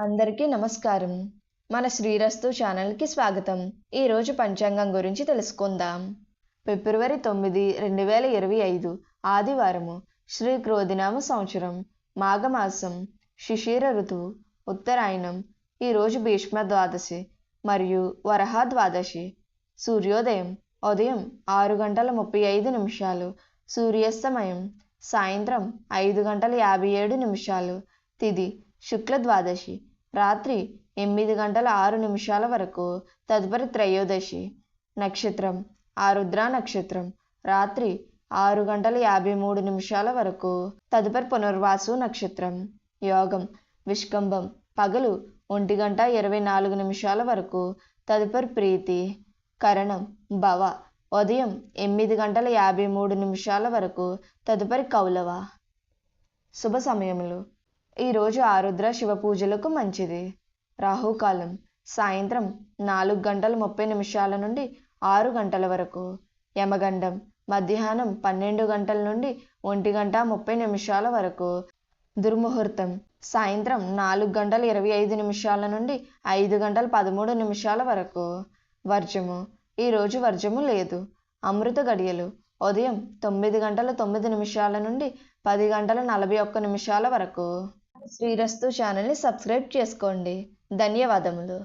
అందరికీ నమస్కారం. మన శ్రీరస్తు ఛానల్కి స్వాగతం. ఈరోజు పంచాంగం గురించి తెలుసుకుందాం. ఫిబ్రవరి 9, 2025 ఆదివారము. శ్రీ క్రోధినామ సంవత్సరం, మాఘమాసం, శిశిర ఋతువు, ఉత్తరాయణం. ఈరోజు భీష్మ ద్వాదశి మరియు వరహ ద్వాదశి. సూర్యోదయం ఉదయం 6:35, సూర్యాస్తమయం సాయంత్రం 5:57. తిథి శుక్ల ద్వాదశి, రాత్రి 8:06 వరకు, తదుపరి త్రయోదశి. నక్షత్రం ఆరుద్ర నక్షత్రం, రాత్రి 6:53 వరకు, తదుపరి పునర్వాసు నక్షత్రం. యోగం విష్కంభం, పగలు 1:24 వరకు, తదుపరి ప్రీతి. కరణం భవ, ఉదయం 8:53 వరకు, తదుపరి కౌలవ. శుభ సమయములు. ఈరోజు ఆరుద్ర శివ పూజలకు మంచిది. రాహుకాలం సాయంత్రం 4:30 నుండి 6 వరకు. యమగండం మధ్యాహ్నం 12 నుండి 1:30 వరకు. దుర్ముహూర్తం సాయంత్రం 4:25 నుండి 5:13 వరకు. వర్జము ఈరోజు వర్జము లేదు. అమృత గడియలు ఉదయం 9:09 నుండి 10:41 వరకు. శ్రీరస్తు ఛానల్ని సబ్స్క్రైబ్ చేసుకోండి. ధన్యవాదములు.